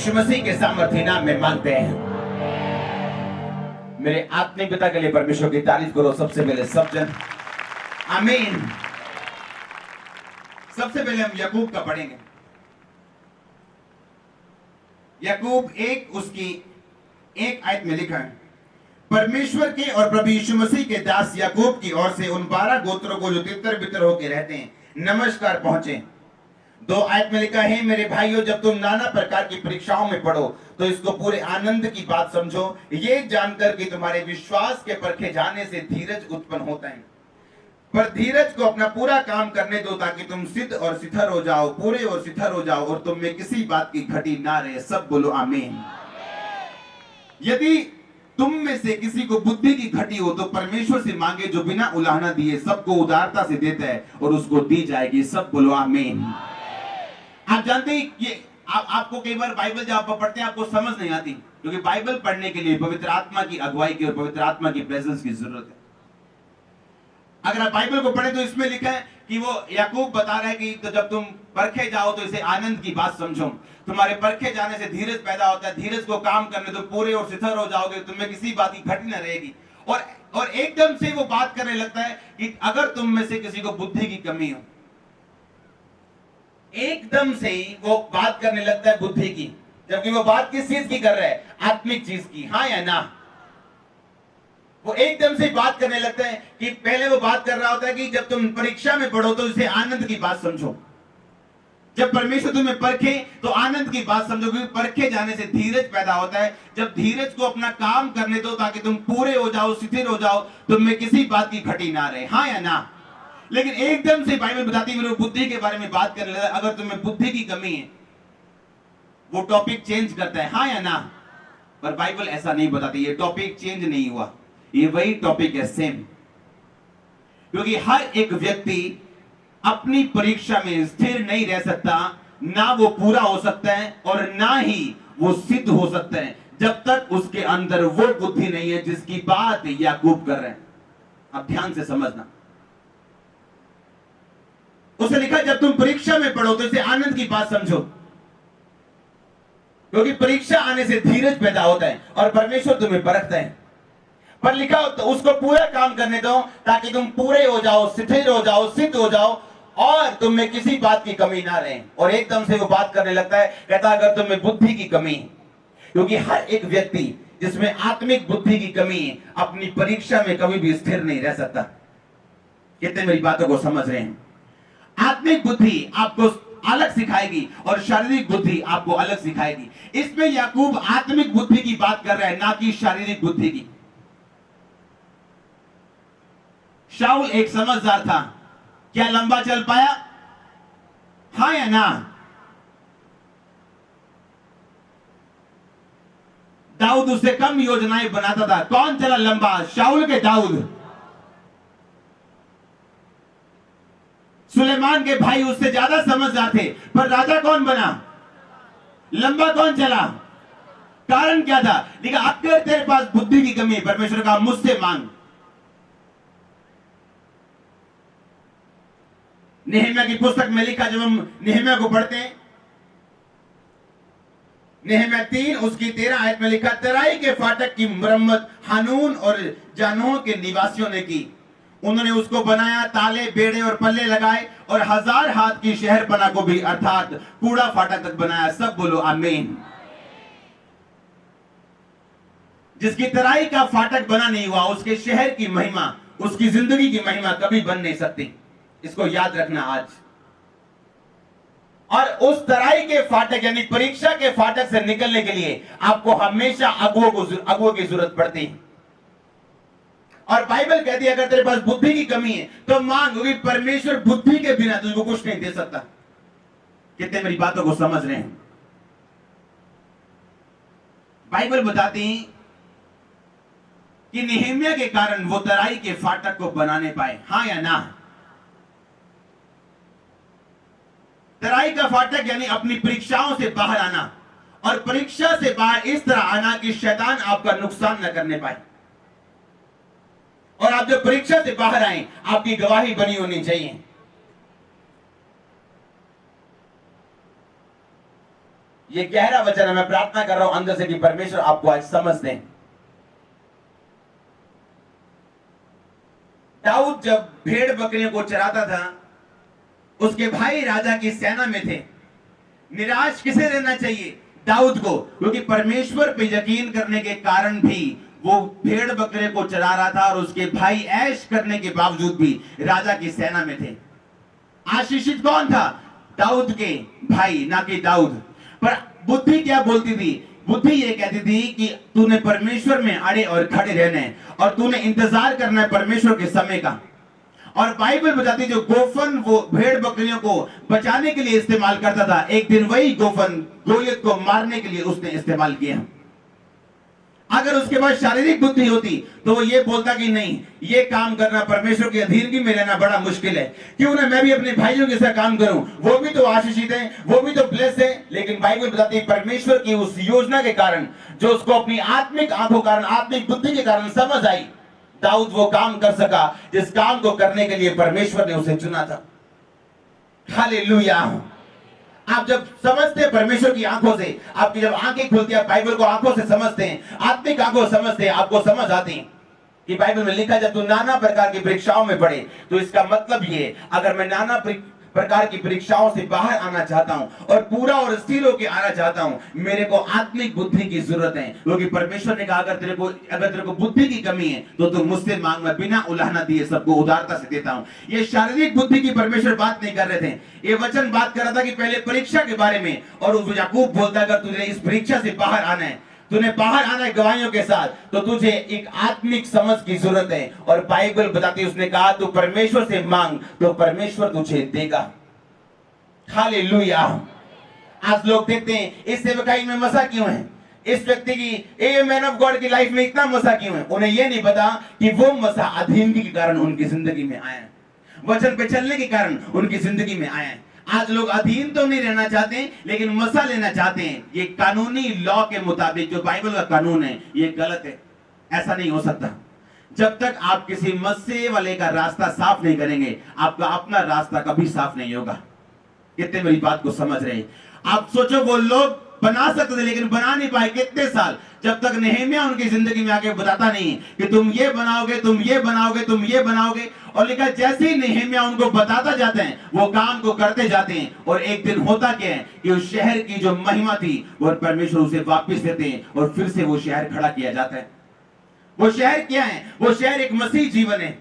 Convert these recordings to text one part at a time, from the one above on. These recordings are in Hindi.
यीशु मसीह के सामर्थ्य नाम में मांगते हैं। मेरे आत्मिक पिता के लिए परमेश्वर की तारीफ करो सबसे पहले सब जन। आमीन। सबसे पहले हम याकूब का पढ़ेंगे। याकूब 1 उसकी 1 आयत में लिखा है, परमेश्वर के और प्रभु यीशु मसीह के दास याकूब की ओर से उन 12 गोत्रों को जो तितर बितर होकर रहते हैं नमस्कार पहुंचे। 2 आयत में लिखा है, मेरे भाइयों जब तुम नाना प्रकार की परीक्षाओं में पढ़ो तो इसको पूरे आनंद की बात समझो, ये जानकर कि तुम्हारे विश्वास के परखे जाने से धीरज उत्पन्न होता है। पर धीरज को अपना पूरा काम करने दो ताकि तुम सिद्ध और सिथर हो जाओ, पूरे और सिथर हो जाओ और तुम में किसी बात की घटी ना रहे। सब बोलो आमीन। यदि तुम में से किसी को बुद्धि की घटी हो तो परमेश्वर से मांगे जो बिना उलाहना दिए सबको उदारता से देता है और उसको दी जाएगी। सब बोलो आमीन। आप जानते हैं ये आपको कई बार बाइबल जब आप पढ़ते हैं आपको समझ नहीं आती, क्योंकि बाइबल पढ़ने के लिए पवित्र आत्मा की अगुवाई की और पवित्र आत्मा की प्रेजेंस की जरूरत है। अगर आप बाइबल को पढ़े तो इसमें लिखा है कि वो याकूब बता रहा है कि तो जब तुम परखे जाओ तो इसे आनंद की बात समझो, तुम्हारे परखे जाने से धीरज पैदा होता है, धीरज को काम करने तो पूरे और सिथर हो जाओगे, तुम्हें किसी बात की घटी न रहेगी। और एकदम से वो बात करने लगता है कि अगर तुम में से किसी को बुद्धि की कमी हो, एकदम से ही वो बात करने लगता है बुद्धि की, जबकि वो बात किस चीज की कर रहा है? आत्मिक चीज की। हाँ या ना? वो एकदम से बात करने लगता है कि पहले वो बात कर रहा होता है कि जब तुम परीक्षा में पढ़ो तो इसे आनंद की बात समझो। जब परमेश्वर तुम्हें परखे तो आनंद की बात समझो, क्योंकि परखे जाने से धीरज पैदा होता है। जब धीरज को अपना काम करने दो ताकि तुम पूरे हो जाओ, स्थिर हो जाओ, तुम में किसी बात की घटी ना रहे। हाँ या ना? लेकिन एकदम से बाइबल बताती है, बुद्धि के बारे में बात करने लगा। अगर तुम्हें बुद्धि की कमी है, वो टॉपिक चेंज करता है। हाँ या ना? पर बाइबल ऐसा नहीं बताती, ये टॉपिक चेंज नहीं हुआ, ये वही टॉपिक है सेम। क्योंकि हर एक व्यक्ति अपनी परीक्षा में स्थिर नहीं रह सकता, ना वो पूरा हो सकता है और ना ही वो सिद्ध हो सकता है जब तक उसके अंदर वो बुद्धि नहीं है जिसकी बात याकूब कर रहे हैं। अब ध्यान से समझना, उसे लिखा जब तुम परीक्षा में पढ़ो तो इसे आनंद की बात समझो, क्योंकि परीक्षा आने से धीरज पैदा होता है और परमेश्वर तुम्हें परखता है। पर लिखा तो उसको पूरा काम करने दो ताकि तुम पूरे हो जाओ, स्थिर हो जाओ, सिद्ध हो जाओ और तुम में किसी बात की कमी ना रहे। और एकदम से वो बात करने लगता है, कहता अगर तुम में बुद्धि की कमी, क्योंकि हर एक व्यक्ति जिसमें आत्मिक बुद्धि की कमी है अपनी परीक्षा में कभी भी स्थिर नहीं रह सकता। कितने मेरी बातों को समझ रहे हैं? आत्मिक बुद्धि आपको अलग सिखाएगी और शारीरिक बुद्धि आपको अलग सिखाएगी। इसमें याकूब आत्मिक बुद्धि की बात कर रहा है, ना कि शारीरिक बुद्धि की। शाऊल एक समझदार था, क्या लंबा चल पाया? हाँ या ना? दाऊद उससे कम योजनाएं बनाता था। कौन चला लंबा? शाऊल के दाऊद। सुलेमान के भाई उससे ज्यादा समझदार थे, पर राजा कौन बना? लंबा कौन चला? कारण क्या था? देखा, अगर तेरे पास बुद्धि की कमी है, परमेश्वर का मुझसे मांग। नेहमिया की पुस्तक में लिखा, जब हम नेहमिया को पढ़ते हैं, नेहमिया 3 उसकी 13 आयत में लिखा, तराई के फाटक की मरम्मत हानून और जानोह के निवासियों ने की। उन्होंने उसको बनाया, ताले, बेड़े और पल्ले लगाए और 1000 हाथ की शहरपनाह को भी अर्थात कूड़ा फाटक तक बनाया। सब बोलो आमीन। जिसकी तराई का फाटक बना नहीं हुआ, उसके शहर की महिमा, उसकी जिंदगी की महिमा कभी बन नहीं सकती। इसको याद रखना आज। और उस तराई के फाटक यानी परीक्षा के फाटक से निकलने के लिए आपको हमेशा अगुओं की जरूरत पड़ती है। और बाइबल कहती है अगर तेरे पास बुद्धि की कमी है तो मांग, क्योंकि परमेश्वर बुद्धि के बिना तुझको कुछ नहीं दे सकता। कितने मेरी बातों को समझ रहे हैं? बाइबल बताती है कि नेहमिया के कारण वो तराई के फाटक को बनाने पाए। हाँ या ना? तराई का फाटक यानी अपनी परीक्षाओं से बाहर आना, और परीक्षा से बाहर इस तरह आना कि शैतान आपका नुकसान न करने पाए। और आप जब परीक्षा से बाहर आए, आपकी गवाही बनी होनी चाहिए। 1 2 ये गहरा वचन है, मैं प्रार्थना कर रहा हूं अंदर से कि परमेश्वर आपको आज समझ दें। दाऊद जब भेड़ बकरियों को चराता था, उसके भाई राजा की सेना में थे। निराश किसे रहना चाहिए? दाऊद को, क्योंकि परमेश्वर पे यकीन करने के कारण भी वो भेड़ बकरे को चरा रहा था और उसके भाई ऐश करने के बावजूद भी राजा की सेना में थे। आशीषित कौन था? दाऊद के भाई, ना कि दाऊद। पर बुद्धि क्या बोलती थी? बुद्धि ये कहती थी कि तूने परमेश्वर में अड़े और खड़े रहना है और तूने इंतजार करना है परमेश्वर के समय का। और बाइबल बताती जो गोफन वो भेड़ बकरियों को बचाने के लिए इस्तेमाल करता था, एक दिन वही गोफन गोलियत को मारने के लिए उसने इस्तेमाल किया। अगर उसके पास शारीरिक बुद्धि होती तो वो ये बोलता कि नहीं, ये काम करना, परमेश्वर के अधीन में रहना बड़ा मुश्किल है, क्यों ना मैं भी अपने भाइयों के साथ काम करूं, वो भी तो आशीषित हैं, वो भी तो ब्लेस है। लेकिन बाइबल बताती है परमेश्वर की उस योजना के कारण, जो उसको अपनी आत्मिक आंखों कारण, आत्मिक बुद्धि के कारण समझ आई, दाऊद वो काम कर सका जिस काम को करने के लिए परमेश्वर ने उसे चुना था। हालेलुया। आप जब समझते हैं परमेश्वर की आंखों से, आपकी जब आंखें खुलती है, बाइबल को आंखों से समझते हैं, आत्मिक आंखों से समझते हैं, आपको समझ आती है कि बाइबल में लिखा जब तू नाना प्रकार की परीक्षाओं में पड़े, तो इसका मतलब ये, अगर मैं नाना प्रकार की परीक्षाओं से बाहर आना चाहता हूं और पूरा और स्थिर होकर आना चाहता हूं, मेरे को आत्मिक बुद्धि की जरूरत है। क्योंकि परमेश्वर ने कहा अगर तेरे को बुद्धि की कमी है तो तू मुझसे मांग, मैं बिना उलाहना दिए सबको उदारता से देता हूं। ये शारीरिक बुद्धि की परमेश्वर बात नहीं कर रहे थे, ये वचन बात कर रहा था कि पहले परीक्षा के बारे में। और याकूब बोलता अगर तुझे इस परीक्षा से बाहर आना है, तूने बाहर आना है गवाहियों के साथ, तो तुझे एक आत्मिक समझ की जरूरत है। और बाइबल बताती है, उसने कहा तू परमेश्वर से मांग तो परमेश्वर तुझे देगा। हालेलुया। आज लोग देखते हैं इस सेवकाई में मसा क्यों है, इस व्यक्ति की, ए मैन ऑफ गॉड की लाइफ में इतना मसा क्यों है। उन्हें यह नहीं पता कि वो मसा अधीनगी के कारण उनकी जिंदगी में आया है, वचन पे चलने के कारण उनकी जिंदगी में आया है। आज लोग अधीन तो नहीं रहना चाहते, लेकिन मसा लेना चाहते हैं। ये कानूनी लॉ के मुताबिक जो बाइबल का कानून है, ये गलत है। ऐसा नहीं हो सकता। जब तक आप किसी मस्से वाले का रास्ता साफ नहीं करेंगे, आपका अपना रास्ता कभी साफ नहीं होगा। कितने मेरी बात को समझ रहे हैं? आप सोचो, वो लोग बना सकते थे लेकिन बना नहीं पाए कितने साल, जब तक नेहमिया उनकी जिंदगी में आके बताता नहीं कि तुम ये बनाओगे, तुम ये बनाओगे, तुम ये बनाओगे। और लिखा जैसे ही नेहमिया उनको बताता जाते हैं, वो काम को करते जाते हैं। और एक दिन होता क्या है कि उस शहर की जो महिमा थी वो परमेश्वर उसे वापस देते हैं और फिर से वो शहर खड़ा किया जाता है। वो शहर क्या है? वो शहर एक मसीह जीवन है।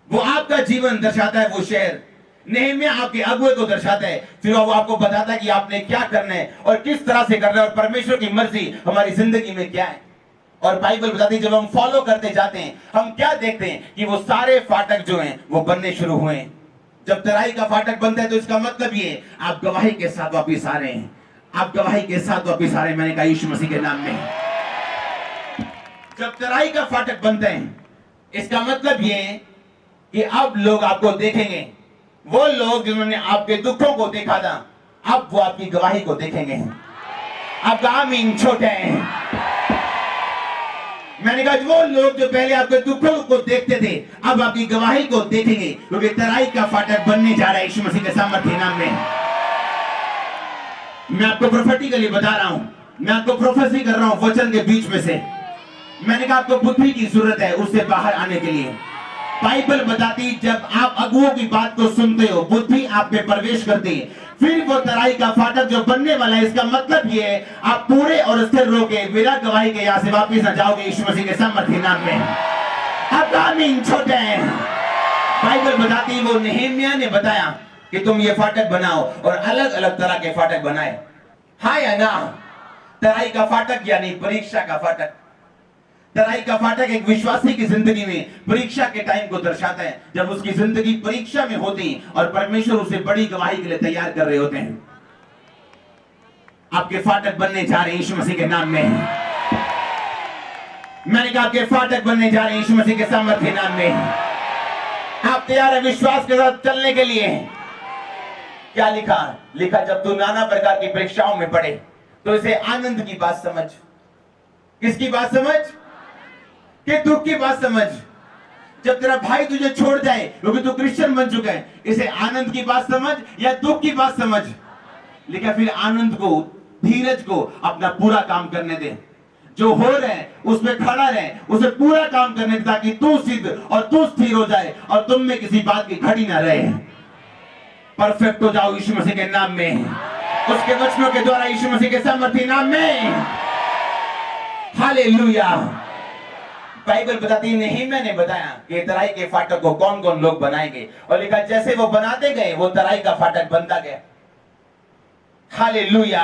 वो आपका जीवन दर्शाता है। वो शहर नेहमिया आपके अगुए को दर्शाता है। फिर वो आपको बताता है कि आपने क्या करना है और किस तरह से करना है और परमेश्वर की मर्जी हमारी जिंदगी में क्या है। और बाइबल बताती है जब हम फॉलो करते जाते हैं, हम क्या देखते हैं कि वो सारे फाटक जो हैं वो बनने शुरू हुए हैं। जब तराई का फाटक बनता है तो इसका मतलब ये आप गवाही के साथ वापिस आ रहे हैं। आप गवाही के साथ वापिस आ रहे हैं। मैंने कहा यीशु मसीह के नाम में। जब तराई का फाटक बनता है, इसका मतलब ये कि अब लोग आपको देखेंगे। वो लोग जिन्होंने आपके दुखों को देखा था, अब वो आपकी गवाही को देखेंगे। अब आमीन छोटे हैं। मैंने कहा वो लोग जो पहले आपके दुखों को देखते थे, अब आपकी गवाही को देखेंगे, क्योंकि तराई का फाटक बनने जा रहा है यीशु मसीह के सामर्थ्य नाम में। मैं आपको प्रोफेटिकली बता रहा हूं, मैं आपको प्रोफेसी कर रहा हूं वचन के बीच में से। मैंने कहा आपको बुद्धि की जरूरत है उससे बाहर आने के लिए। बाइबल बताती जब आप अगुओं की बात को सुनते हो, बुद्धि आप में प्रवेश करती है। फिर वो तराई का फाटक जो बनने वाला है, इसका मतलब ये है आप पूरे और स्थिर रोके बिना गवाही के यहां से वापिस न जाओगे यीशु मसीह के सामर्थ्य नाम में। अब आमीन छोटे हैं। बाइबल बताती वो नेहमिया ने बताया कि तुम ये फाटक बनाओ और अलग अलग तरह के फाटक बनाए। हाँ या ना? तराई का फाटक यानी परीक्षा का फाटक। तराई का फाटक एक विश्वासी की जिंदगी में परीक्षा के टाइम को दर्शाता है, जब उसकी जिंदगी परीक्षा में होती और परमेश्वर उसे बड़ी गवाही के लिए तैयार कर रहे होते हैं। आपके फाटक बनने जा रहे हैं यीशु मसीह के नाम में। मैंने कहा आपके फाटक बनने जा रहे हैं यीशु मसीह के सामर्थ्य नाम में। आप तैयार हैं विश्वास के साथ चलने के लिए? क्या लिखा? लिखा जब तू नाना प्रकार की परीक्षाओं में पड़े तो इसे आनंद की बात समझ। किसकी बात समझ? कि दुख की बात समझ। जब तेरा भाई तुझे छोड़ जाए क्योंकि तू क्रिश्चियन बन चुका है, इसे आनंद की बात समझ या दुख की बात समझ? लेकिन फिर आनंद को, धीरज को अपना पूरा काम करने दे। जो हो रहे हैं उसमें खड़ा रहे, उसे पूरा काम करने दे, ताकि तू सिद्ध और तू स्थिर हो जाए और तुम में किसी बात की घड़ी ना रहे। परफेक्ट हो जाओ यीशु मसीह के नाम में, उसके वचनों के द्वारा, यीशु मसीह के सामर्थ्य नाम में। हालेलुया। बाइबल बताती है, नehemia ने बताया कि तराई के फाटक को कौन कौन लोग बनाएंगे, और लिखा जैसे वो बनाते गए वो तराई का फाटक बनता गया। हालेलुया।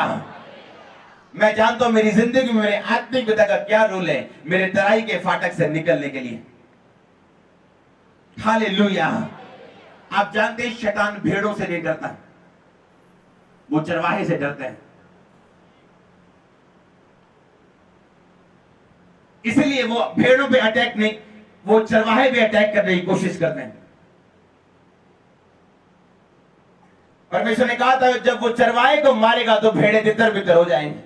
मैं जानता हूं मेरी जिंदगी में मेरे आत्मिक पिता का क्या रोल है मेरे तराई के फाटक से निकलने के लिए। हालेलुया। आप जानते हैं शैतान भेड़ों से नहीं डरता, वो चरवाहे से डरते हैं। इसलिए वो भेड़ों पे अटैक नहीं, वो चरवाहे पे अटैक करने की कोशिश करते हैं। परमेश्वर ने कहा था जब वो चरवाहे को मारेगा तो भेड़े तितर बितर हो जाएंगे।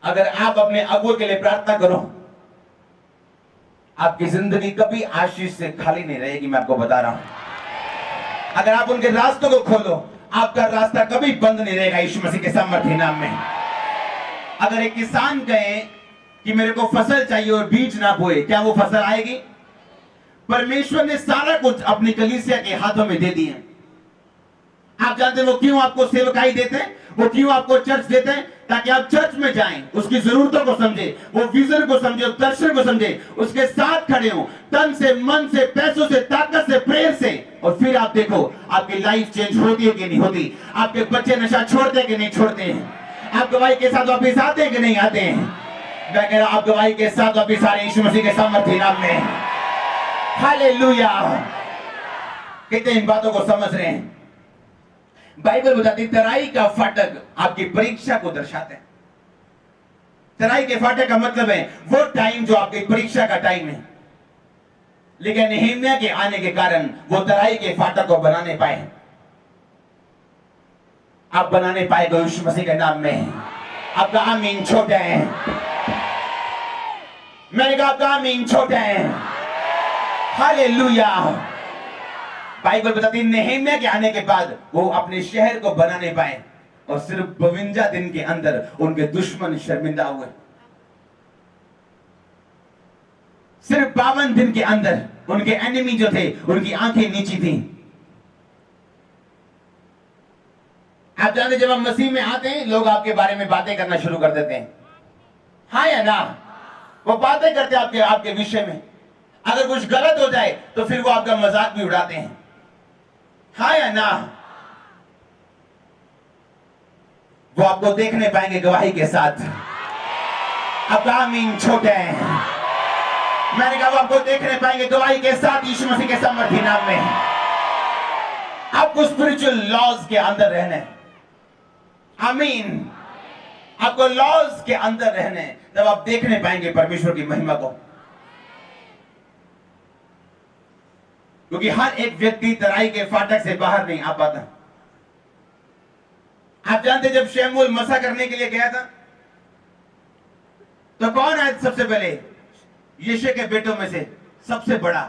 अगर आप अपने अगुए के लिए प्रार्थना करो, आपकी जिंदगी कभी आशीष से खाली नहीं रहेगी। मैं आपको बता रहा हूं, अगर आप उनके रास्तों को खोलो, आपका रास्ता कभी बंद नहीं रहेगा यीशु मसीह के सामर्थ्य नाम में। अगर एक किसान कहे कि मेरे को फसल चाहिए और बीज ना बोए, क्या वो फसल आएगी? परमेश्वर ने सारा कुछ अपनी कलीसिया के हाथों में दे दिए। आप जानते हैं वो क्यों आपको सेवकाई देते हैं, वो क्यों आपको चर्च देते हैं? ताकि आप चर्च में जाएं, उसकी जरूरतों को समझे, वो विजन को समझे, दर्शन को समझे, उसके साथ खड़े हो, तन से, मन से, पैसों से, ताकत से, प्रेयर से, और फिर आप देखो आपकी लाइफ चेंज होती है कि नहीं होती। आपके बच्चे नशा छोड़ते हैं कि नहीं छोड़ते हैं। आप गवाही के साथ वापिस आते हैं कि नहीं आते हैं। मैं कह रहा हूं आप गवाही के साथ वापिस आ रहे हैं यीशु मसीह के सामर्थ्य नाम में। हालेलुया। कितने इन बातों को समझ रहे हैं? बाइबल बताती तराई का फाटक आपकी परीक्षा को दर्शाते हैं। तराई के फाटक का मतलब है वो टाइम जो आपकी परीक्षा का टाइम है। लेकिन nehemia के आने के कारण वो तराई के फाटक को बनाने पाए। आप बनाने पाएगा यीशु मसीह के नाम में। आपका आमीन छोटा है। मैंने कहा आपका आमीन छोटा है। हालेलुया। बाइबल बताती है nehemia के आने के बाद वो अपने शहर को बनाने पाए, और सिर्फ 52 दिन के अंदर उनके दुश्मन शर्मिंदा हुए। सिर्फ 52 दिन के अंदर उनके एनिमी जो थे उनकी आंखें नीची थी। आप जानते जब हम मसीह में आते हैं लोग आपके बारे में बातें करना शुरू कर देते हैं, हाँ या ना? वो बातें करते हैं आपके विषय में। अगर कुछ गलत हो जाए तो फिर वो आपका मजाक भी उड़ाते हैं, हाँ या ना? वो आपको देखने पाएंगे गवाही के साथ। आपका आमीन छोटे हैं। मैंने कहा वो आपको देखने पाएंगे गवाही के साथ यीशु मसीह के सामर्थ्य नाम में। आपको स्पिरिचुअल लॉज के अंदर रहने, आमीन। आपको लॉज के अंदर रहने, तब आप देखने पाएंगे परमेश्वर की महिमा को। क्योंकि हर एक व्यक्ति तराई के फाटक से बाहर नहीं आ पाता। आप जानते जब शमूएल मसा करने के लिए गया था तो कौन आया सबसे पहले? यिशै के बेटों में से सबसे बड़ा।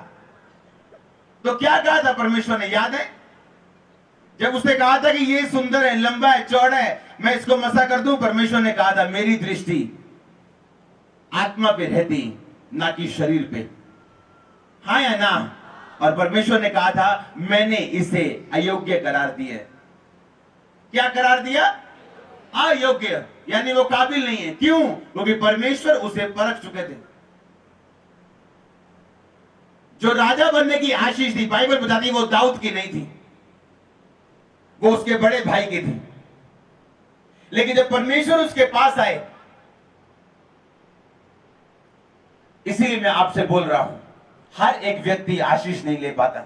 तो क्या कहा था परमेश्वर ने, याद है? जब उसने कहा था कि ये सुंदर है, लंबा है, चौड़ा है, मैं इसको मसा कर दूं, परमेश्वर ने कहा था मेरी दृष्टि आत्मा पे रहती ना कि शरीर पे, हाँ या ना? और परमेश्वर ने कहा था मैंने इसे अयोग्य करार दिया। क्या करार दिया? अयोग्य, यानी वो काबिल नहीं है। क्यों? क्योंकि परमेश्वर उसे परख चुके थे। जो राजा बनने की आशीष थी, बाइबल बताती वो दाऊद की नहीं थी, वो उसके बड़े भाई की थी। लेकिन जब परमेश्वर उसके पास आए, इसीलिए मैं आपसे बोल रहा हूं, हर एक व्यक्ति आशीष नहीं ले पाता,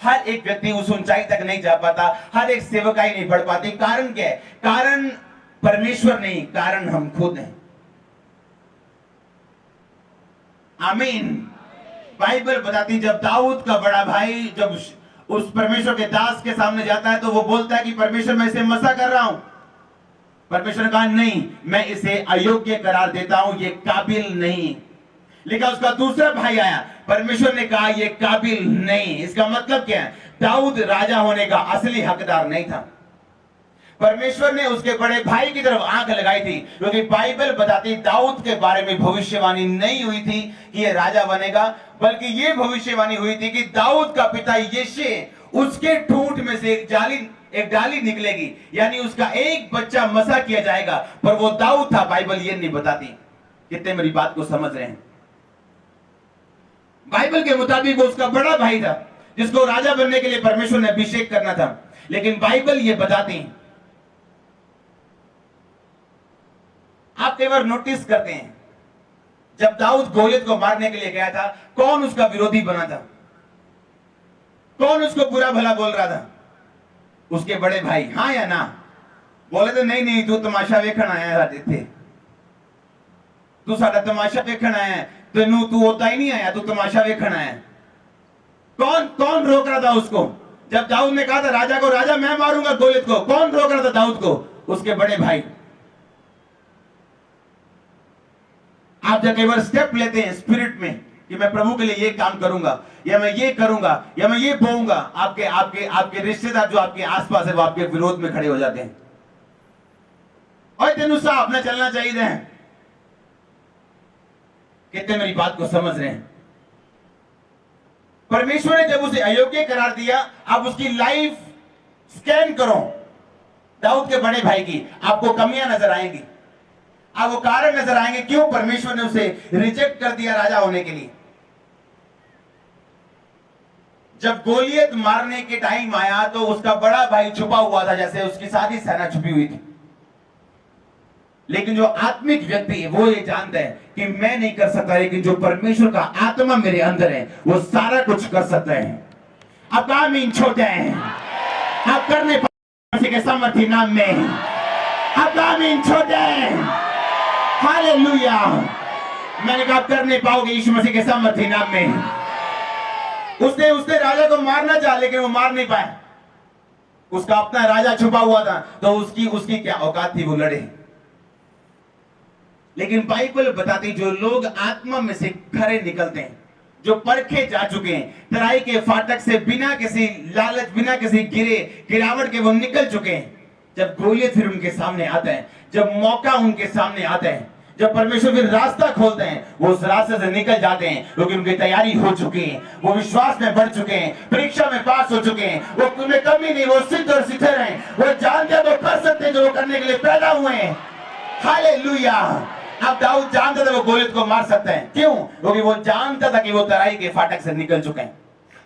हर एक व्यक्ति उस ऊंचाई तक नहीं जा पाता, हर एक सेवकाई नहीं बढ़ पाती। कारण क्या है? कारण परमेश्वर नहीं, कारण हम खुद हैं। आमीन। बाइबल बताती जब दाऊद का बड़ा भाई जब उस परमेश्वर के दास के सामने जाता है तो वो बोलता है कि परमेश्वर मैं इसे मसा कर रहा हूं। परमेश्वर ने कहा नहीं, मैं इसे अयोग्य करार देता हूं, ये काबिल नहीं। लेकिन उसका दूसरा भाई आया, परमेश्वर ने कहा ये काबिल नहीं। इसका मतलब क्या है? दाऊद राजा होने का असली हकदार नहीं था। परमेश्वर ने उसके बड़े भाई की तरफ आंख लगाई थी, क्योंकि बाइबल बताती दाऊद के बारे में भविष्यवाणी नहीं हुई थी कि यह राजा बनेगा, बल्कि यह भविष्यवाणी हुई थी कि दाऊद का पिता यिशै, उसके ठूंठ में से एक डाली निकलेगी, यानी उसका एक बच्चा मसा किया जाएगा। पर वो दाऊद था, बाइबल ये नहीं बताती। कितने मेरी बात को समझ रहे हैं? बाइबल के मुताबिक वो उसका बड़ा भाई था, जिसको राजा बनने के लिए परमेश्वर ने अभिषेक करना था। लेकिन बाइबल ये बताती, आप कई बार नोटिस करते हैं, जब दाऊद गोलियत को मारने के लिए गया था, कौन उसका विरोधी बना था? कौन उसको बुरा भला बोल रहा था? उसके बड़े भाई, हाँ या ना? बोले तो नहीं नहीं, तू तमाशा देखण आया थे, तू साडा तमाशा देखण आया, तेनू तू होता ही नहीं आया, तू तमाशा देखण आया। कौन कौन रोक रहा था उसको? जब दाऊद ने कहा था राजा को, राजा मैं मारूंगा गोलियत को, कौन रोक रहा था दाऊद को? उसके बड़े भाई। आप जब कई बार स्टेप लेते हैं स्पिरिट में कि मैं प्रभु के लिए ये काम करूंगा, या मैं ये करूंगा, या मैं ये बोऊंगा, आपके आपके आपके रिश्तेदार जो आपके आसपास है वो आपके विरोध में खड़े हो जाते हैं। और तेनू साहब ना चलना चाहिए। कितने मेरी बात को समझ रहे हैं? परमेश्वर ने जब उसे अयोग्य करार दिया, अब उसकी लाइफ स्कैन करो दाऊद के बड़े भाई की, आपको कमियां नजर आएंगी। अब वो कारण नजर आएंगे क्यों परमेश्वर ने उसे रिजेक्ट कर दिया राजा होने के लिए। जब गोलियत मारने के टाइम आया तो उसका बड़ा भाई छुपा हुआ था, जैसे उसकी सारी सेना छुपी हुई थी। लेकिन जो आत्मिक व्यक्ति है वो ये जानता है कि मैं नहीं कर सकता, लेकिन जो परमेश्वर का आत्मा मेरे अंदर है वो सारा कुछ कर सकता है। अब आमीन छोटे हैं, आप करने पाए के सामर्थ्य नाम में। अब आमीन छोटे हैं, हालेलुया। मैंने कहा आप कर नहीं पाओगे यीशु मसीह के सामर्थ्य नाम में। उसने राजा को मारना चाहा, लेकिन वो मार नहीं पाया। उसका अपना राजा छुपा हुआ था, तो उसकी क्या औकात थी वो लड़े। लेकिन बाइबल बताती जो लोग आत्मा में से खरे निकलते हैं, जो परखे जा चुके हैं, तराई के फाटक से बिना किसी लालच, बिना किसी गिरावट के वो निकल चुके हैं, जब गोलियत फिर उनके सामने आता है, जब मौका उनके सामने आता है, जब परमेश्वर फिर रास्ता खोलते हैं, वो उस रास्ते से निकल जाते हैं, क्योंकि उनकी तैयारी हो चुकी है, वो विश्वास में बढ़ चुके हैं, परीक्षा में पास हो चुके हैं, वो उनमें कमी नहीं, वो सिद्ध और सिद्ध हैं, वो जानते हैं वो कर सकते हैं जो वो करने के लिए पैदा हुए हैं। हालेलुया। अब दाऊद जानता था वो गोलियत को मार सकते हैं, क्यों? क्योंकि वो जानता था कि वो तराई के फाटक से निकल चुके हैं।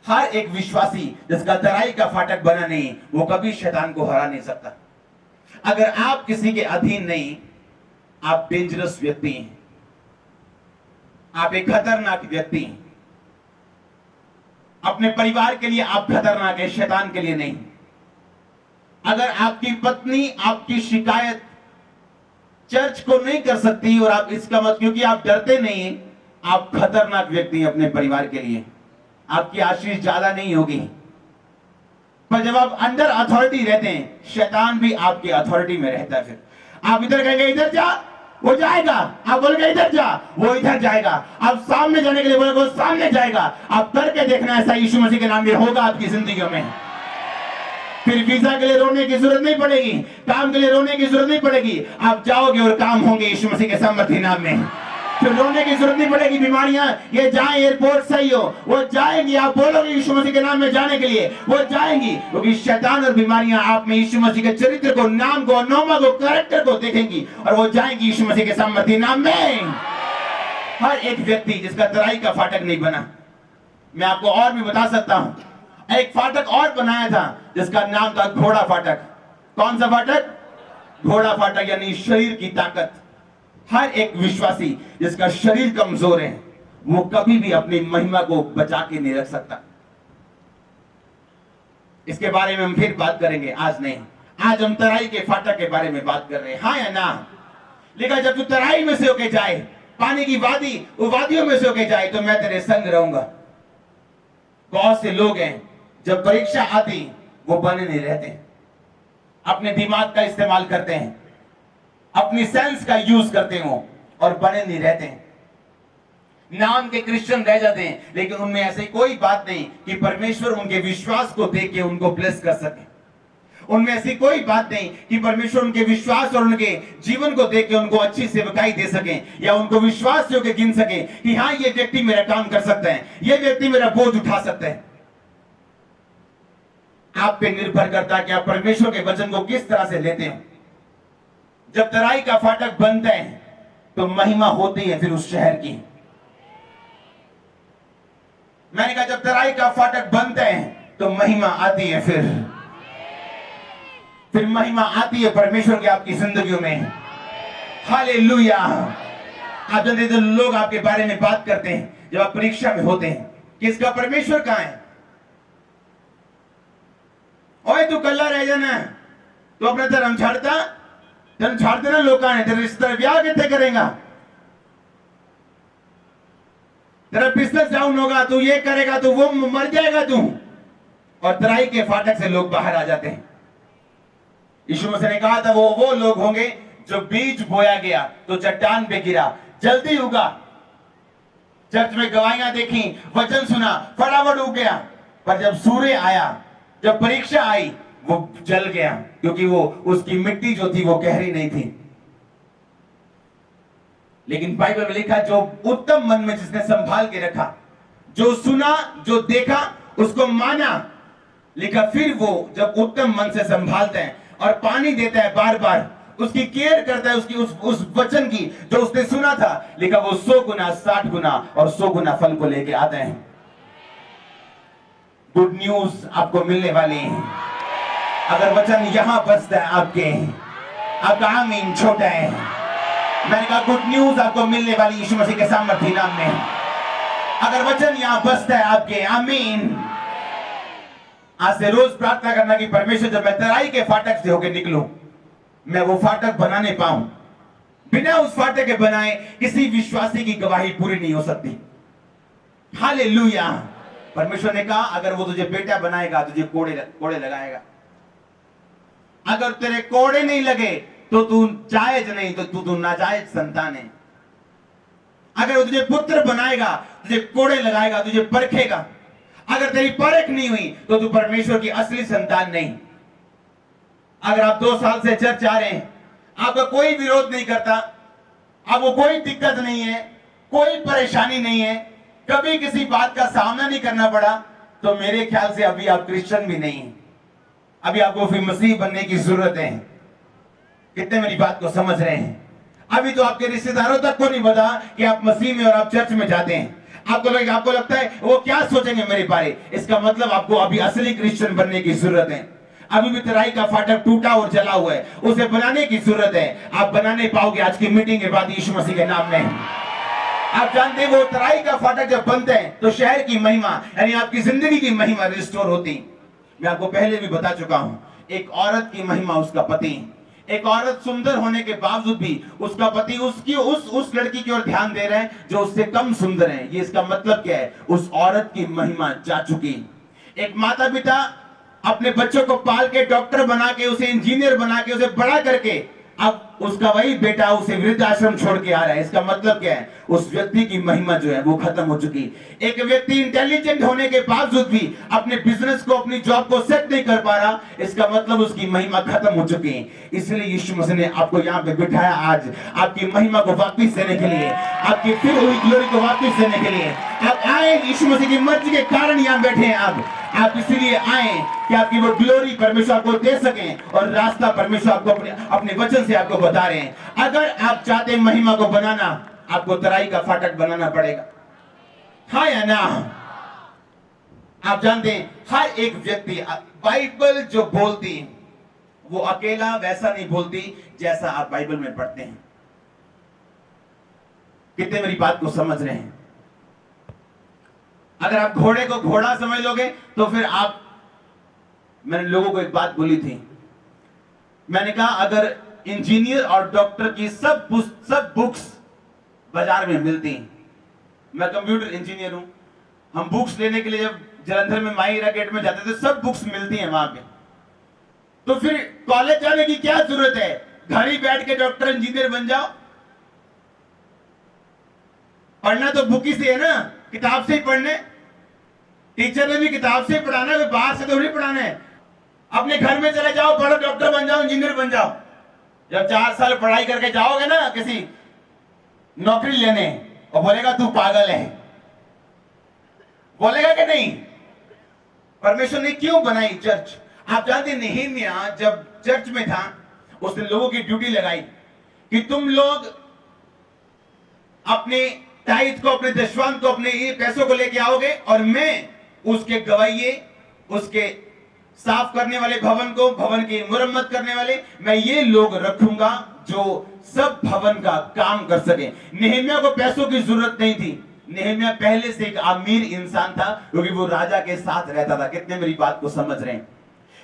हर एक विश्वासी जिसका तराई का फाटक बना नहीं, वो कभी शैतान को हरा नहीं सकता। अगर आप किसी के अधीन नहीं, आप डेंजरस व्यक्ति हैं, आप एक खतरनाक व्यक्ति हैं। अपने परिवार के लिए आप खतरनाक हैं, शैतान के लिए नहीं। अगर आपकी पत्नी आपकी शिकायत चर्च को नहीं कर सकती, और आप इसका मत क्योंकि आप डरते नहीं हैं, आप खतरनाक व्यक्ति हैं अपने परिवार के लिए। आपकी आशीष ज्यादा नहीं होगी। पर जब आप अंडर अथॉरिटी रहते हैं, शैतान भी आपकी अथॉरिटी में रहता है। फिर आप इधर कहेंगे इधर जा, वो जाएगा। आप बोलेंगे इधर जा, वो इधर जाएगा। आप सामने जाने के लिए बोलेंगे वो सामने जाएगा। आप करके देखना, ऐसा यीशु मसीह के नाम में होगा आपकी जिंदगी में। फिर वीजा के लिए रोने की जरूरत नहीं पड़ेगी, काम के लिए रोने की जरूरत नहीं पड़ेगी। आप जाओगे और काम होंगे यीशु मसीह के सामर्थ्य नाम में। फिर रोने की जरूरत नहीं पड़ेगी। बीमारियां ये जाए, एयरपोर्ट सही हो, वो जाएंगी। आप बोलोगे यीशु मसीह के नाम में जाने के लिए, वो जाएंगी, क्योंकि शैतान और बीमारियां आप में यीशु मसीह के चरित्र को, नाम को, नौमा को, कैरेक्टर को देखेंगी, और वो जाएंगी यीशु मसीह के सामर्थ्य नाम में। हर एक व्यक्ति जिसका तराई का फाटक नहीं बना, मैं आपको और भी बता सकता हूं, एक फाटक और बनाया था जिसका नाम था घोड़ा फाटक। कौन सा फाटक? घोड़ा फाटक, यानी शरीर की ताकत। हर एक विश्वासी जिसका शरीर कमजोर है, वो कभी भी अपनी महिमा को बचा के नहीं रख सकता। इसके बारे में हम फिर बात करेंगे, आज नहीं। आज हम तराई के फाटक के बारे में बात कर रहे हैं, हाँ या ना? लेकिन जब तू तराई में से होके जाए, पानी की वादी, वो वादियों में से होके जाए, तो मैं तेरे संग रहूंगा। बहुत से लोग हैं जब परीक्षा आती वो बने नहीं रहते, अपने दिमाग का इस्तेमाल करते हैं, अपनी सेंस का यूज करते हो और बने नहीं रहते। नाम के क्रिश्चियन रह जाते हैं, लेकिन उनमें ऐसी कोई बात नहीं कि परमेश्वर उनके विश्वास को देख के उनको ब्लेस कर सके। उनमें ऐसी कोई बात नहीं कि परमेश्वर उनके विश्वास और उनके जीवन को देख के उनको अच्छी सेवकाई दे सके, या उनको विश्वास के गिन सके कि हाँ, ये व्यक्ति मेरा काम कर सकता है, ये व्यक्ति मेरा बोझ उठा सकता है। आप पे निर्भर करता है कि आप परमेश्वर के वचन को किस तरह से लेते हो। जब तराई का फाटक बनता है तो महिमा होती है फिर उस शहर की। मैंने कहा, जब तराई का फाटक बनता है तो महिमा आती है, फिर महिमा आती है परमेश्वर की आपकी जिंदगियों में। हालेलुया। आप जानते हैं, लोग आपके बारे में बात करते हैं जब आप परीक्षा में होते हैं कि इसका परमेश्वर कहां है। ओए तू कल्ला रह जाना, तो अपना धर्म छाड़ देना, लोग कहां है, तेरे रिश्ते ब्याह कितने करेगा, तेरा बिजनेस डाउन होगा, तू ये करेगा, तू वो मर जाएगा तू। और तराई के फाटक से लोग बाहर आ जाते हैं। यीशु मसीह ने कहा था, वो लोग होंगे जो बीज बोया गया तो चट्टान पे गिरा, जल्दी उगा। चर्च में गवाहियां देखी, वचन सुना, फटाफट उग गया, पर जब सूर्य आया, जब परीक्षा आई, वो जल गया, क्योंकि वो उसकी मिट्टी जो थी वो गहरी नहीं थी। लेकिन बाइबल में लिखा, जो उत्तम मन में जिसने संभाल के रखा, जो सुना, जो देखा, उसको माना, लिखा फिर वो जब उत्तम मन से संभालते हैं और पानी देता है, बार बार उसकी केयर करता है, उसकी उस वचन की जो उसने सुना था, लिखा वो 100 गुना, 60 गुना और 100 गुना फल को लेके आते हैं। गुड न्यूज आपको मिलने वाली है। अगर वचन यहां बसता है आपका आमीन छोटा है। मैंने कहा, गुड न्यूज आपको मिलने वाली यीशु मसीह के सामर्थ्य नाम में। अगर वचन यहां बसता है आपके, आमीन। आज से रोज प्रार्थना करना कि परमेश्वर, जब मैं तराई के फाटक से होकर निकलूं, मैं वो फाटक बनाने पाऊं। बिना उस फाटक के बनाए किसी विश्वासी की गवाही पूरी नहीं हो सकती। हालेलुया। परमेश्वर ने कहा, अगर वो तुझे बेटा बनाएगा, तुझे कोड़े लगाएगा। अगर तेरे कोड़े नहीं लगे तो तू जायज नहीं, तो तू नाजायज संतान है। अगर वो तुझे पुत्र बनाएगा, तुझे कोड़े लगाएगा, तुझे परखेगा। अगर तेरी परख नहीं हुई तो तू परमेश्वर की असली संतान नहीं। अगर आप 2 साल से चर्च आ रहे हैं, आपका कोई विरोध नहीं करता, आपको कोई दिक्कत नहीं है, कोई परेशानी नहीं है, कभी किसी बात का सामना नहीं करना पड़ा, तो मेरे ख्याल से अभी आप क्रिश्चियन भी नहीं है। अभी आपको फिर मसीह बनने की जरूरत है। कितने मेरी बात को समझ रहे हैं? अभी तो आपके रिश्तेदारों तक को नहीं पता कि आप मसीह में और आप चर्च में जाते हैं। आपको लगता है वो क्या सोचेंगे मेरे बारे। इसका मतलब आपको अभी असली क्रिश्चियन बनने की जरूरत है। अभी भी तराई का फाटक टूटा और जला हुआ है, उसे बनाने की जरूरत है। आप बनाने पाओगे आज की मीटिंग के बाद यीशु मसीह के नाम में। आप जानते हैं, वो तराई का फाटक जब बनते हैं तो शहर की महिमा, यानी आपकी जिंदगी की महिमा रिस्टोर होती। मैं आपको पहले भी बता चुका हूं, एक औरत की महिमा उसका पति। एक औरत सुंदर होने के बावजूद भी उसका पति उसकी उस लड़की की ओर ध्यान दे रहे हैं जो उससे कम सुंदर है। ये इसका मतलब क्या है? उस औरत की महिमा जा चुकी। एक माता पिता अपने बच्चों को पाल के, डॉक्टर बना के, उसे इंजीनियर बना के, उसे बड़ा करके, अब उसका वही बेटा उसे वृद्धाश्रम छोड़ के आ रहा है। इसका मतलब क्या है? उस व्यक्ति की महिमा जो है वो खत्म हो चुकी। एक व्यक्ति इंटेलिजेंट होने के बावजूद भी अपने बिजनेस को, अपनी जॉब को सेट नहीं कर पा रहा, इसका मतलब उसकी महिमा खत्म हो चुकी है। इसलिए यीशु मसीह ने आपको यहाँ पे बिठाया आज, आपकी महिमा को वापस देने के लिए, आपकी फिर हुई ग्लोरी को वापस देने के लिए। आप आए, यीशु मसीह की मर्जी के कारण यहाँ बैठे हैं। आप इसीलिए आए कि आपकी वो ग्लोरी परमेश्वर आपको दे सकें, और रास्ता परमेश्वर आपको अपने वचन से आपको बता रहे हैं। अगर आप चाहते हैं महिमा को बनाना, आपको तराई का फाटक बनाना पड़ेगा। हाँ या ना? आप जानते हैं, हर एक व्यक्ति, बाइबल जो बोलती वो अकेला वैसा नहीं बोलती जैसा आप बाइबल में पढ़ते हैं। कितने मेरी बात को समझ रहे हैं? अगर आप घोड़े को घोड़ा समझ लोगे तो फिर आप, मैंने लोगों को एक बात बोली थी, मैंने कहा अगर इंजीनियर और डॉक्टर की सब बुक्स बाजार में मिलती, मैं कंप्यूटर इंजीनियर हूं, हम बुक्स लेने के लिए जब जलंधर में माहिरा गेट में जाते थे, सब बुक्स मिलती हैं वहां पे, तो फिर कॉलेज जाने की क्या जरूरत है? घर ही बैठ के डॉक्टर इंजीनियर बन जाओ। पढ़ना तो बुक ही से है ना, किताब से ही पढ़ने। टीचर ने भी किताब से ही पढ़ाना है, बाहर से तो नहीं पढ़ाना है। अपने घर में चले जाओ, पढ़ो, डॉक्टर बन जाओ, इंजीनियर बन जाओ। जब 4 साल पढ़ाई करके जाओगे ना किसी नौकरी लेने, और बोलेगा तू पागल है, बोलेगा कि नहीं? परमेश्वर ने क्यों बनाई चर्च? आप जानते नेहमिया जब चर्च में था, उसने लोगों की ड्यूटी लगाई कि तुम लोग अपने टाइट को, अपने दशवांत को, अपने ये पैसों को लेके आओगे, और मैं उसके गवाहिए, उसके साफ करने वाले भवन को, भवन की मुरम्मत करने वाले, मैं ये लोग रखूंगा जो सब भवन का काम कर सके। नेहमिया को पैसों की जरूरत नहीं थी। नेहमिया पहले से एक अमीर इंसान था, क्योंकि वो राजा के साथ रहता था। कितने मेरी बात को समझ रहे हैं?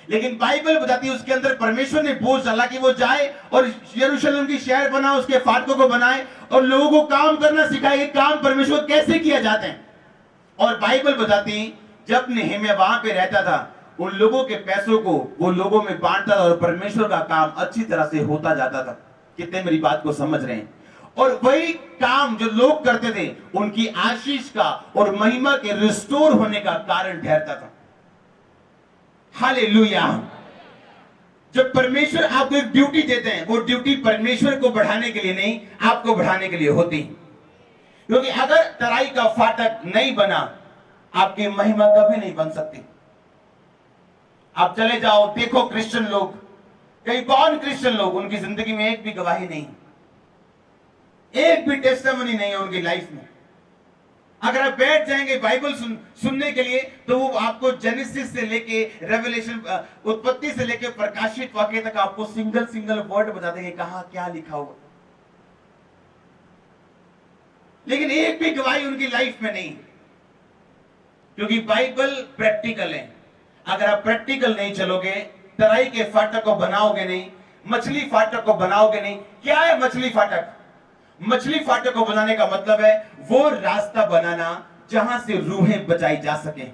लेकिन बाइबल बताती है उसके अंदर परमेश्वर ने बोझ डाला कि वो जाए और यरूशलेम की शहर बनाए, उसके फाटकों को बनाए और लोगों को काम करना सिखाए। काम परमेश्वर कैसे किया जाता है। और बाइबल बताती जब नेहमिया वहां पे रहता था, उन लोगों के पैसों को वो लोगों में बांटता था और परमेश्वर का काम अच्छी तरह से होता जाता था। कितने मेरी बात को समझ रहे हैं? और वही काम जो लोग करते थे, उनकी आशीष का और महिमा के रिस्टोर होने का कारण ठहरता था। हालेलुया। जब परमेश्वर आपको एक ड्यूटी देते हैं, वो ड्यूटी परमेश्वर को बढ़ाने के लिए नहीं, आपको बढ़ाने के लिए होती। क्योंकि अगर तराई का फाटक नहीं बना, आपकी महिमा कभी नहीं बन सकती। आप चले जाओ, देखो क्रिश्चियन लोग, कई बॉर्न क्रिश्चियन लोग, उनकी जिंदगी में एक भी गवाही नहीं, एक भी टेस्टिमनी नहीं है उनकी लाइफ में। अगर आप बैठ जाएंगे बाइबल सुनने के लिए, तो वो आपको जेनेसिस से लेके रेवलेशन, उत्पत्ति से लेके प्रकाशित वाक्य तक आपको सिंगल सिंगल वर्ड बता देंगे कहां क्या लिखा हुआ। लेकिन एक भी गवाही उनकी लाइफ में नहीं, क्योंकि बाइबल प्रैक्टिकल है। अगर आप प्रैक्टिकल नहीं चलोगे, तराई के फाटक को बनाओगे नहीं, मछली फाटक को बनाओगे नहीं। क्या है मछली फाटक? मछली फाटक को बनाने का मतलब है वो रास्ता बनाना जहां से रूहें बचाई जा सके,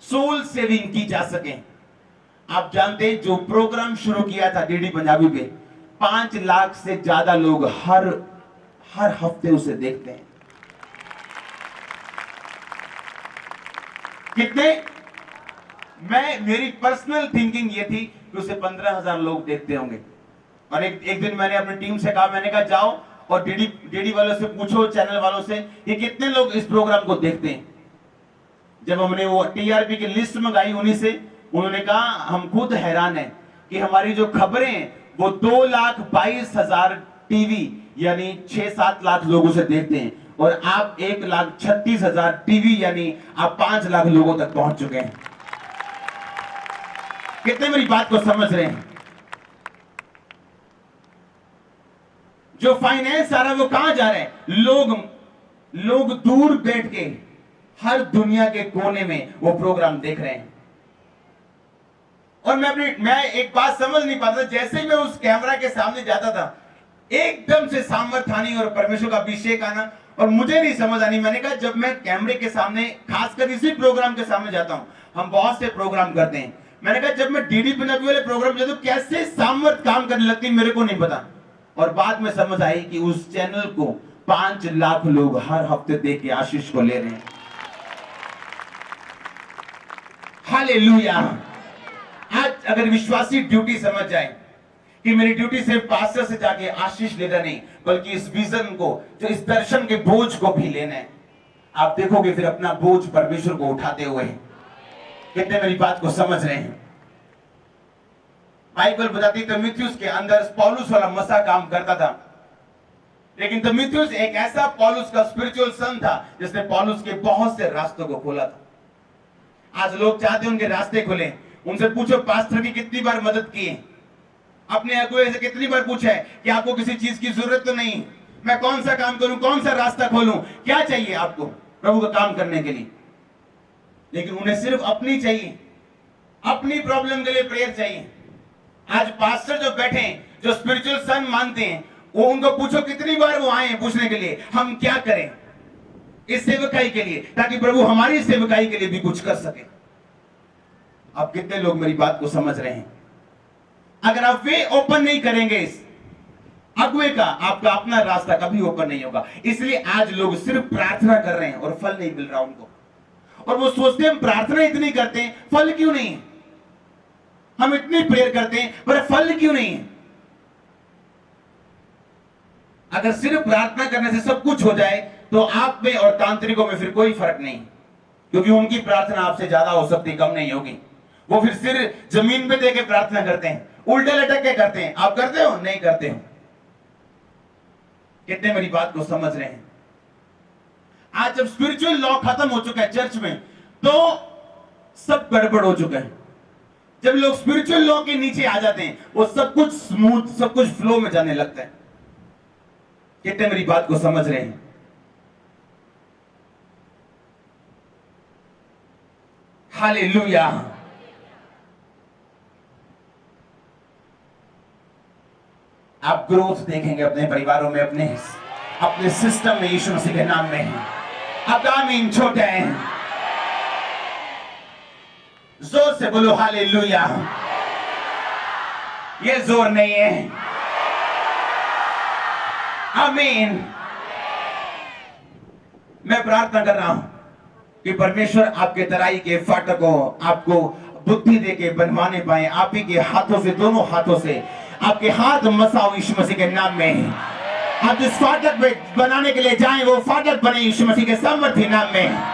सोल सेविंग की जा सके। आप जानते हैं जो प्रोग्राम शुरू किया था डीडी पंजाबी पे, 5 लाख से ज्यादा लोग हर हफ्ते उसे देखते हैं। कितने? मेरी पर्सनल थिंकिंग ये थी कि उसे 15,000 लोग देखते होंगे। और एक दिन मैंने अपनी टीम से कहा, मैंने कहा जाओ और डीडी वालों से पूछो, चैनल वालों से, कि कितने लोग इस प्रोग्राम को देखते हैं। जब हमने वो टीआरपी की लिस्ट मंगाई उन्हीं से, उन्होंने कहा हम खुद हैरान हैं कि हमारी जो खबरें हैं वो 2,22,000 टीवी यानी 6-7 लाख लोग उसे देखते हैं, और आप 1,36,000 टीवी यानी आप 5 लाख लोगों तक पहुंच चुके हैं। कितने मेरी बात को समझ रहे हैं? जो फाइनेंस आ रहा है वो कहां जा रहा है? लोग दूर बैठ के हर दुनिया के कोने में वो प्रोग्राम देख रहे हैं। और मैं एक बात समझ नहीं पाता, जैसे ही मैं उस कैमरा के सामने जाता था, एकदम से सामर्थ्य आनी और परमेश्वर का अभिषेक आना, और मुझे नहीं समझ आनी। मैंने कहा जब मैं कैमरे के सामने, खासकर इसी प्रोग्राम के सामने जाता हूं, हम बहुत से प्रोग्राम करते हैं, मैंने कहा जब मैं डीडी पंजाबी वाले प्रोग्राम जाता हूं, कैसे सामर्थ्य काम करने लगती मेरे को नहीं पता। और बाद में समझ आई कि उस चैनल को 5 लाख लोग हर हफ्ते देख के आशीष को ले रहे हैं। हालेलुया। आज अगर विश्वासी ड्यूटी समझ जाए कि मेरी ड्यूटी सिर्फ पास्टर से जाके आशीष लेना नहीं, बल्कि इस विजन को, जो इस दर्शन के बोझ को भी लेना है, आप देखोगे फिर अपना बोझ परमेश्वर को उठाते हुए। कितने मेरी बात को समझ रहे हैं? बाइबल बताती तीमुथियुस के अंदर पौलुस वाला मसा काम करता था, लेकिन तीमुथियुस एक ऐसा पौलुस का स्पिरिचुअल सन था जिसने पौलुस के बहुत से रास्तों को खोला था। आज लोग चाहते हैं उनके रास्ते खुले। उनसे पूछो पास्टर की कितनी बार मदद की है, अपने अगुए से कितनी बार पूछा है कि आपको किसी चीज की जरूरत तो नहीं, मैं कौन सा काम करूं, कौन सा रास्ता खोलूं, क्या चाहिए आपको प्रभु का काम करने के लिए। लेकिन उन्हें सिर्फ अपनी चाहिए, अपनी प्रॉब्लम के लिए प्रेयर चाहिए। आज पास्टर जो बैठे हैं, जो स्पिरिचुअल सन मानते हैं, वो उनको पूछो कितनी बार वो आए हैं पूछने के लिए हम क्या करें इस सेवकाई के लिए, ताकि प्रभु हमारी सेवकाई के लिए भी कुछ कर सके। अब कितने लोग मेरी बात को समझ रहे हैं? अगर आप वे ओपन नहीं करेंगे अगुवे का, आपका अपना रास्ता कभी ओपन नहीं होगा। इसलिए आज लोग सिर्फ प्रार्थना कर रहे हैं और फल नहीं मिल रहा उनको, और वो सोचते हैं हम प्रार्थना इतनी करते हैं, फल क्यों नहीं है? हम इतनी प्रेयर करते हैं पर फल क्यों नहीं है? अगर सिर्फ प्रार्थना करने से सब कुछ हो जाए तो आप में और तांत्रिकों में फिर कोई फर्क नहीं, क्योंकि उनकी प्रार्थना आपसे ज्यादा हो सकती, कम नहीं होगी। वो फिर सिर जमीन पे देके प्रार्थना करते हैं, उल्टे लटक के करते हैं। आप करते हो? नहीं करते हो। कितने मेरी बात को समझ रहे हैं? आज जब स्पिरिचुअल लॉ खत्म हो चुका है चर्च में, तो सब गड़बड़ हो चुका है। जब लोग स्पिरिचुअल लॉ के नीचे आ जाते हैं, वो सब कुछ स्मूथ, सब कुछ फ्लो में जाने लगता है। कितने मेरी बात को समझ रहे हैं? हालेलुया। आप ग्रोथ देखेंगे अपने परिवारों में, अपने सिस्टम में, यीशु मसीह के नाम में। अब आमीन। छोटे हैं, जोर से बोलो हालेलुया। ये जोर नहीं है। आमीन। मैं प्रार्थना कर रहा हूं कि परमेश्वर आपके तराई के फाटकों आपको बुद्धि देके बनवाने पाए। आप ही के हाथों से, दोनों हाथों से आपके हाथ मसाओ यीशु मसीह के नाम में। आप जिस फाटक पे बनाने के लिए जाएं, वो फाटक बने यीशु मसीह के सामर्थ्य नाम में।